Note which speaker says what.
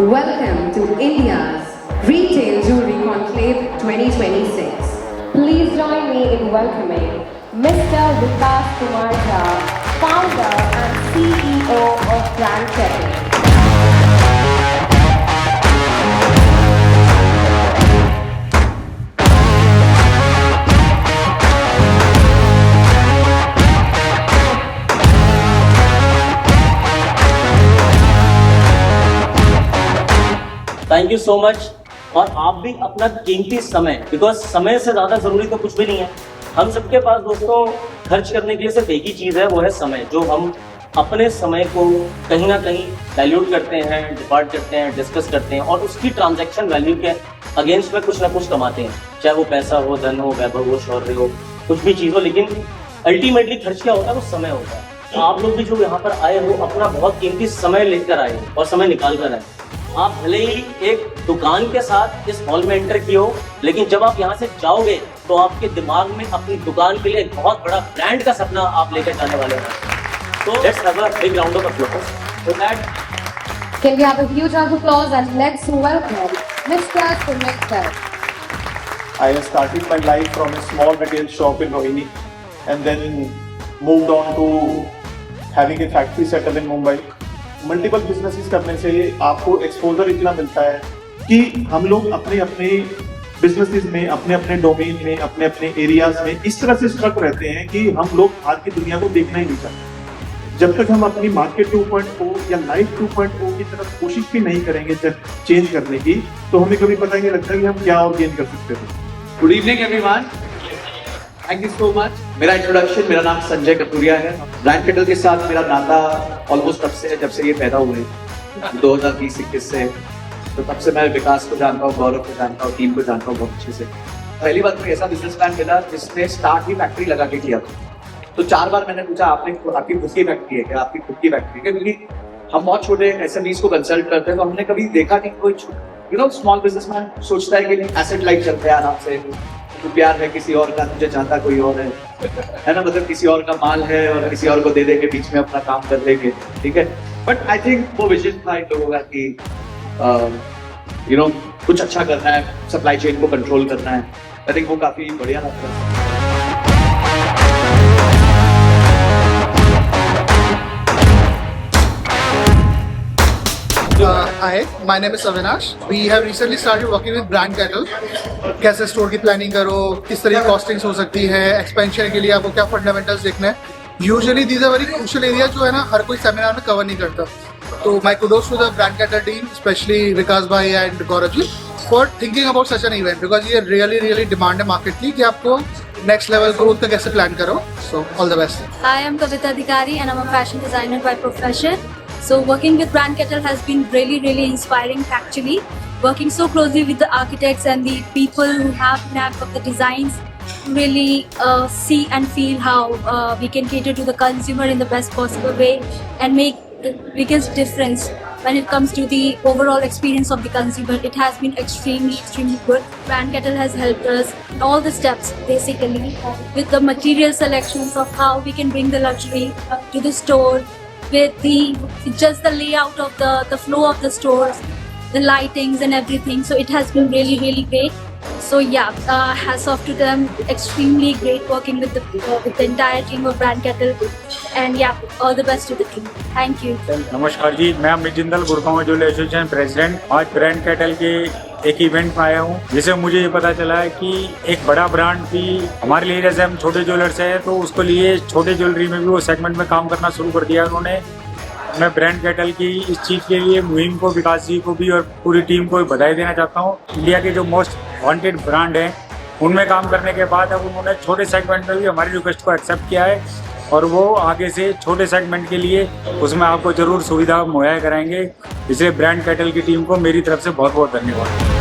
Speaker 1: Welcome to India's Retail Jewelry Conclave 2026. Please join me in welcoming Mr. Vikas Kumar Jha, founder and CEO of Brand Kettle.
Speaker 2: Thank you so much. और आप भी अपना कीमती समय, because समय से ज़्यादा ज़रूरी तो कुछ भी नहीं है। हम सबके पास दोस्तों खर्च करने के लिए सिर्फ एक ही चीज़ है, वो है समय। जो हम अपने समय को कहीं ना कहीं वैल्यूट करते हैं, डिपार्ट करते हैं, डिस्कस करते हैं और उसकी ट्रांजैक्शन वैल्यू के अगेंस्ट में कुछ ना कुछ कमाते हैं, चाहे वो पैसा हो, धन हो, वैभव हो, शौर्य हो, कुछ भी चीज़ हो। लेकिन अल्टीमेटली खर्च क्या होता है? वो समय होता है। तो आप लोग भी जो यहाँ पर आए हो, अपना बहुत कीमती समय लेकर आए हो और समय निकाल कर आए। आप भले ही एक दुकान के साथ इस हॉल में एंटर किए हो, लेकिन जब आप यहाँ से जाओगे तो आपके दिमाग में अपनी दुकान के लिए एक बहुत बड़ा ब्रांड का सपना आप लेकर जाने वाले हैं। तो let's have a big round of applause for that.
Speaker 1: Can we have a huge round of applause and let's welcome Mr. Sumit.
Speaker 3: I started my life from a small retail shop in Rohini and then moved on to having a factory setup in Mumbai. Multiple businesses करने से आपको exposure इतना मिलता है कि हम लोग अपने अपने बिजनेसेस में, अपने अपने डोमेन में, अपने अपने एरियाज में इस तरह से स्ट्रक रहते हैं कि हम लोग आज की दुनिया को देखना ही नहीं चाहते। जब तक हम अपनी मार्केट 2.0 या लाइफ 2.0 की तरफ कोशिश भी नहीं करेंगे चेंज करने की, तो हमें कभी पता ही नहीं लगता कि हम क्या और गेन कर सकते थे।
Speaker 4: Good evening everyone, thank you so much. मेरा इंट्रोडक्शन, मेरा नाम संजय कटूरिया है। ब्रांड केटल के साथ मेरा नाता ऑलमोस्ट तब से है जब से ये पैदा हुए 2020-21 से। तो तब से मैं विकास को जानता हूँ, गौरव को जानता हूँ, टीम को जानता हूँ बहुत अच्छे से। पहली बार कोई ऐसा बिजनेसमैन मिला जिसने स्टार्ट ही फैक्ट्री लगा के किया था। तो 4 बार मैंने पूछा, आपकी खुद की फैक्ट्री है क्या? आपकी खुद की फैक्ट्री है? क्योंकि हम बहुत छोटे SMEs को कंसल्ट करते हैं, तो हमने कभी देखा नहीं कोई स्मॉल बिजनेसमैन सोचता है कि नहीं एसेट लाइट चलते हैं आराम से, तो प्यार है किसी और का, तुझे चाहता कोई और है ना, मतलब किसी और का माल है और किसी और को दे देंगे, बीच में अपना काम कर लेंगे, ठीक है। बट आई थिंक वो विजन था इन लोगों का कि कुछ अच्छा करना है, सप्लाई चेन को कंट्रोल करना है। आई थिंक वो काफी बढ़िया लगता है।
Speaker 5: Hi, my name is Avinash. We have recently started working with Brand Kettle. कैसे स्टोर की प्लानिंग करो, किस तरह की कॉस्टिंग्स हो सकती है, एक्सपेंशन के लिए आपको क्या फंडामेंटल्स देखना है। Usually these are very crucial area जो है ना हर कोई सेमिनार में कवर नहीं करता। तो my kudos to the brand cattle team, specially Vikas भाई and Gaurav ji, for thinking about such an event, because ये रियली डिमांड है मार्केट की कि आपको नेक्स्ट लेवल ग्रोथ का कैसे प्लान करो। So all the best.
Speaker 6: Hi, I'm Kavita Adhikari and I'm a fashion designer by profession. So working with Brand Kettle has been really inspiring actually. Working so closely with the architects and the people who have knack of the designs to really see and feel how we can cater to the consumer in the best possible way and make the biggest difference when it comes to the overall experience of the consumer. It has been extremely good. Brand Kettle has helped us in all the steps basically with the material selections of how we can bring the luxury to the store, with just the layout of the flow of the stores, the lightings and everything. So it has been really great. So yeah, hats off to them. Extremely great working with the entire team of Brand Kettle. And yeah, all the best to the team. Thank you.
Speaker 7: नमस्कार जी, मैं Amit Jindal, Gurgaon jewellery association president. आज brand cattle के एक event में आया हूँ, जिसे मुझे ये पता चला है कि एक बड़ा ब्रांड भी हमारे लिए, जैसे हम छोटे ज्वेलर्स हैं तो उसको लिए छोटे ज्वेलरी में भी वो सेगमेंट में काम करना शुरू कर दिया उन्होंने। मैं ब्रांड कैटल की इस चीज़ के लिए मुहिम को, विकास जी को भी और पूरी टीम को बधाई देना चाहता हूँ। इंडिया के जो मोस्ट वांटेड ब्रांड हैं उनमें काम करने के बाद अब उन्होंने छोटे सेगमेंट में भी हमारी रिक्वेस्ट को एक्सेप्ट किया है और वो आगे से छोटे सेगमेंट के लिए उसमें आपको ज़रूर सुविधा मुहैया कराएंगे। इसलिए ब्रांड कैटल की टीम को मेरी तरफ से बहुत बहुत धन्यवाद।